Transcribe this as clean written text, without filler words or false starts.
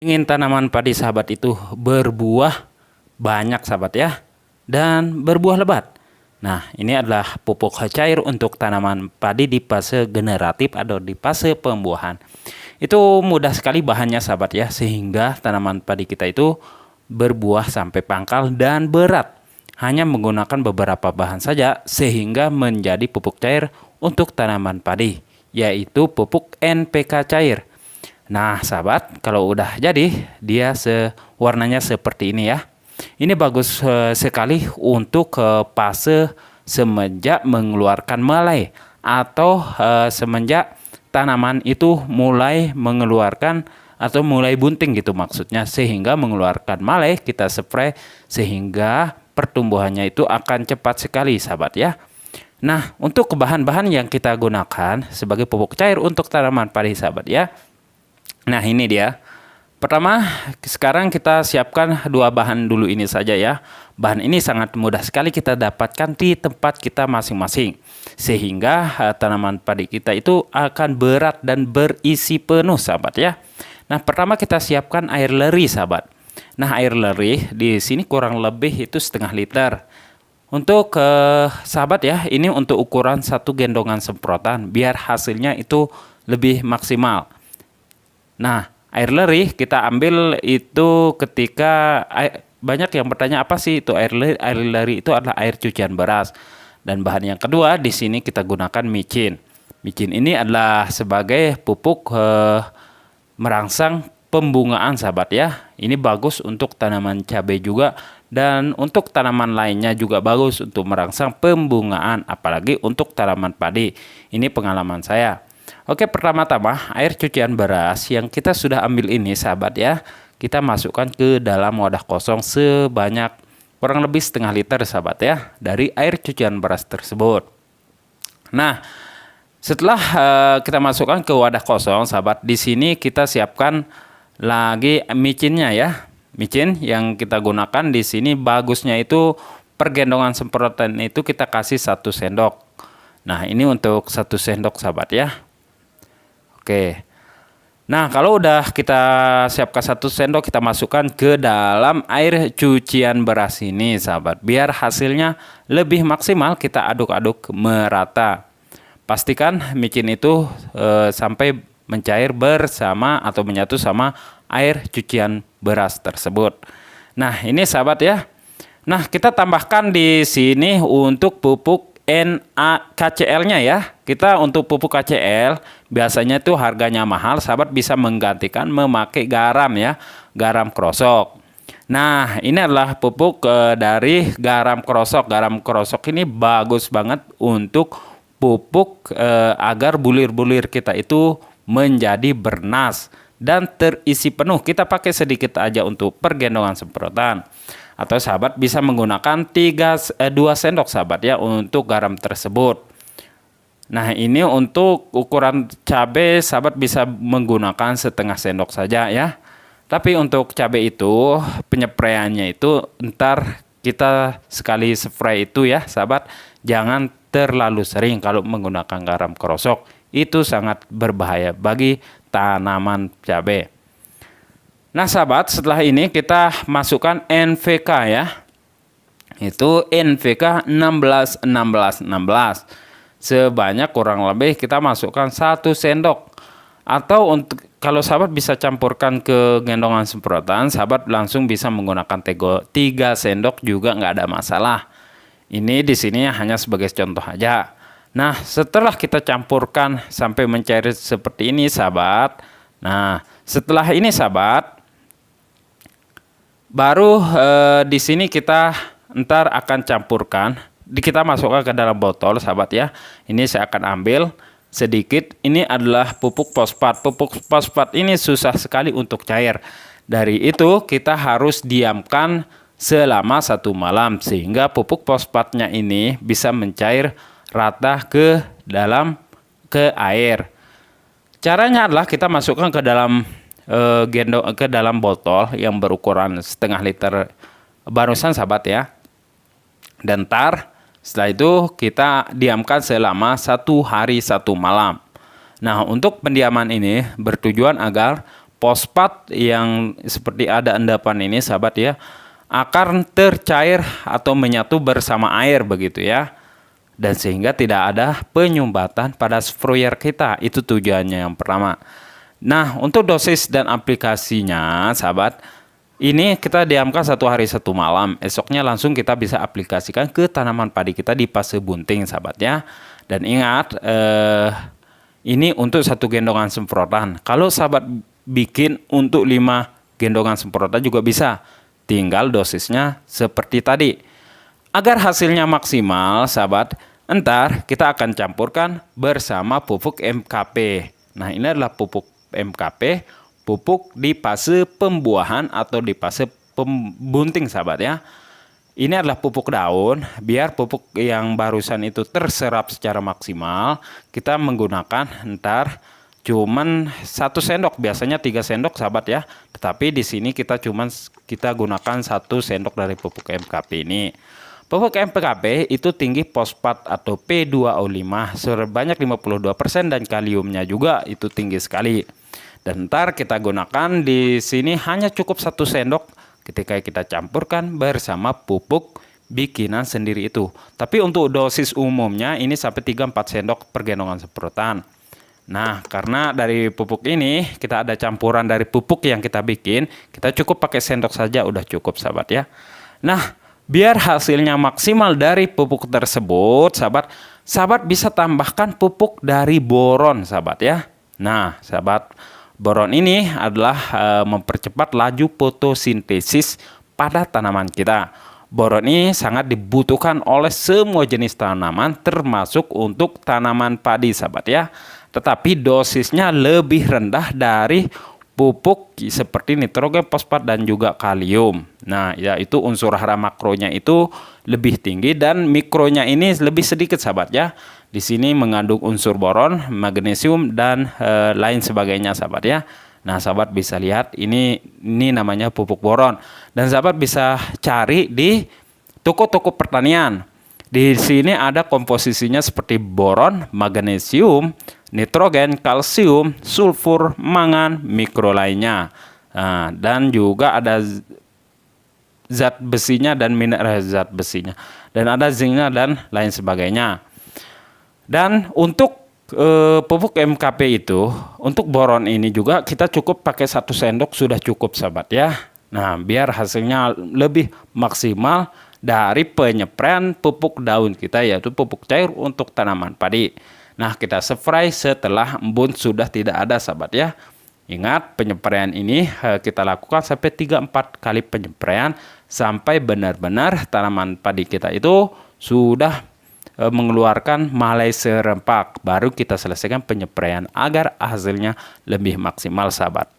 Ingin tanaman padi sahabat itu berbuah banyak sahabat ya, dan berbuah lebat. Nah, ini adalah pupuk cair untuk tanaman padi di fase generatif atau di fase pembuahan. Itu mudah sekali bahannya sahabat ya, sehingga tanaman padi kita itu berbuah sampai pangkal dan berat. Hanya menggunakan beberapa bahan saja sehingga menjadi pupuk cair untuk tanaman padi, yaitu pupuk NPK cair. Nah, sahabat, kalau udah jadi, dia warnanya seperti ini ya. Ini bagus sekali untuk fase semenjak mengeluarkan melai atau semenjak tanaman itu mulai mengeluarkan atau mulai bunting gitu maksudnya, sehingga mengeluarkan melai kita spray sehingga pertumbuhannya itu akan cepat sekali sahabat ya. Nah, untuk bahan-bahan yang kita gunakan sebagai pupuk cair untuk tanaman padi sahabat ya. Nah, ini dia. Pertama, sekarang kita siapkan dua bahan dulu ini saja ya. Bahan ini sangat mudah sekali kita dapatkan di tempat kita masing-masing. Sehingga tanaman padi kita itu akan berat dan berisi penuh sahabat ya. Nah, pertama kita siapkan air leri sahabat. Nah, air leri di sini kurang lebih itu setengah liter. Untuk sahabat ya, ini untuk ukuran satu gendongan semprotan biar hasilnya itu lebih maksimal. Nah, air leri kita ambil itu ketika banyak yang bertanya apa sih itu air leri? Air leri itu adalah air cucian beras. Dan bahan yang kedua di sini kita gunakan micin. Micin ini adalah sebagai pupuk merangsang pembungaan sahabat ya. Ini bagus untuk tanaman cabai juga dan untuk tanaman lainnya juga bagus untuk merangsang pembungaan, apalagi untuk tanaman padi. Ini pengalaman saya. Oke, pertama-tama air cucian beras yang kita sudah ambil ini sahabat ya, kita masukkan ke dalam wadah kosong sebanyak kurang lebih setengah liter sahabat ya dari air cucian beras tersebut. Nah, setelah kita masukkan ke wadah kosong sahabat, di sini kita siapkan lagi micinnya ya. Micin yang kita gunakan di sini bagusnya itu per gendongan semprotan itu kita kasih 1 sendok. Nah, ini untuk 1 sendok sahabat ya. Oke. Nah, kalau udah kita siapkan 1 sendok, kita masukkan ke dalam air cucian beras ini sahabat. Biar hasilnya lebih maksimal, kita aduk-aduk merata. Pastikan micin itu sampai mencair bersama atau menyatu sama air cucian beras tersebut. Nah, ini sahabat ya. Nah, kita tambahkan di sini untuk pupuk NaKCl-nya ya. Kita untuk pupuk KCl biasanya tuh harganya mahal, sahabat bisa menggantikan memakai garam ya, garam krosok. Nah, ini adalah pupuk dari garam krosok. Garam krosok ini bagus banget untuk pupuk agar bulir-bulir kita itu menjadi bernas dan terisi penuh. Kita pakai sedikit aja untuk pergendongan semprotan. Atau sahabat bisa menggunakan 2 sendok sahabat ya untuk garam tersebut. Nah, ini untuk ukuran cabai sahabat bisa menggunakan setengah sendok saja ya. Tapi untuk cabai itu penyepraiannya itu ntar kita sekali spray itu ya sahabat. Jangan terlalu sering kalau menggunakan garam krosok. Itu sangat berbahaya bagi tanaman cabai. Nah sahabat, setelah ini kita masukkan NPK ya. Itu NPK 16 16 16. Sebanyak kurang lebih kita masukkan 1 sendok. Atau untuk kalau sahabat bisa campurkan ke gendongan semprotan, sahabat langsung bisa menggunakan 3 sendok juga nggak ada masalah. Ini di sini hanya sebagai contoh aja. Nah, setelah kita campurkan sampai mencair seperti ini sahabat. Nah, setelah ini sahabat, baru di sini kita ntar akan campurkan, kita masukkan ke dalam botol sahabat ya. Ini saya akan ambil sedikit. Ini adalah pupuk fosfat. Pupuk fosfat ini susah sekali untuk cair. Dari itu kita harus diamkan selama 1 malam sehingga pupuk fosfatnya ini bisa mencair rata ke air. Caranya adalah kita masukkan ke dalam ke dalam botol yang berukuran setengah liter barusan sahabat ya. Dan setelah itu kita diamkan selama 1 hari 1 malam. Nah, untuk pendiaman ini bertujuan agar fosfat yang seperti ada endapan ini sahabat ya akan tercair atau menyatu bersama air begitu ya. Dan sehingga tidak ada penyumbatan pada sproyer kita. Itu tujuannya yang pertama. Nah, untuk dosis dan aplikasinya sahabat, ini kita diamkan 1 hari 1 malam. Esoknya langsung kita bisa aplikasikan ke tanaman padi kita di fase bunting sahabat ya. Dan ingat ini untuk 1 gendongan semprotan. Kalau sahabat bikin untuk 5 gendongan semprotan juga bisa. Tinggal dosisnya seperti tadi. Agar hasilnya maksimal sahabat, entar kita akan campurkan bersama pupuk MKP. Nah, ini adalah pupuk MKP, pupuk di fase pembuahan atau di fase pembunting sahabat ya. Ini adalah pupuk daun, biar pupuk yang barusan itu terserap secara maksimal. Kita menggunakan entar cuman 1 sendok, biasanya 3 sendok sahabat ya. Tetapi di sini kita gunakan 1 sendok dari pupuk MKP ini. Pupuk MKP itu tinggi fosfat atau P2O5 sebanyak 52% dan kaliumnya juga itu tinggi sekali. Dan ntar kita gunakan di sini hanya cukup 1 sendok ketika kita campurkan bersama pupuk bikinan sendiri itu. Tapi untuk dosis umumnya ini sampai 3-4 sendok per gendongan semprotan. Nah, karena dari pupuk ini kita ada campuran dari pupuk yang kita bikin, kita cukup pakai sendok saja udah cukup sahabat ya. Nah, biar hasilnya maksimal dari pupuk tersebut sahabat bisa tambahkan pupuk dari boron sahabat ya. Nah sahabat, boron ini adalah mempercepat laju fotosintesis pada tanaman kita. Boron ini sangat dibutuhkan oleh semua jenis tanaman termasuk untuk tanaman padi sahabat ya. Tetapi dosisnya lebih rendah dari pupuk seperti nitrogen, fosfat dan juga kalium. Nah, yaitu unsur hara makronya itu lebih tinggi dan mikronya ini lebih sedikit sahabat ya. Di sini mengandung unsur boron, magnesium dan lain sebagainya sahabat ya. Nah, sahabat bisa lihat ini namanya pupuk boron dan sahabat bisa cari di toko-toko pertanian. Di sini ada komposisinya seperti boron, magnesium, nitrogen, kalsium, sulfur, mangan, mikro lainnya. Nah, dan juga ada zat besinya dan mineral zat besinya. Dan ada zinknya dan lain sebagainya. Dan untuk pupuk MKP itu, untuk boron ini juga kita cukup pakai 1 sendok sudah cukup sahabat ya. Nah, biar hasilnya lebih maksimal dari penyepraian pupuk daun kita, yaitu pupuk cair untuk tanaman padi. Nah, kita spray setelah embun sudah tidak ada sahabat ya. Ingat, penyepraian ini kita lakukan sampai 3-4 kali penyepraian sampai benar-benar tanaman padi kita itu sudah mengeluarkan malai serempak. Baru kita selesaikan penyepraian agar hasilnya lebih maksimal sahabat.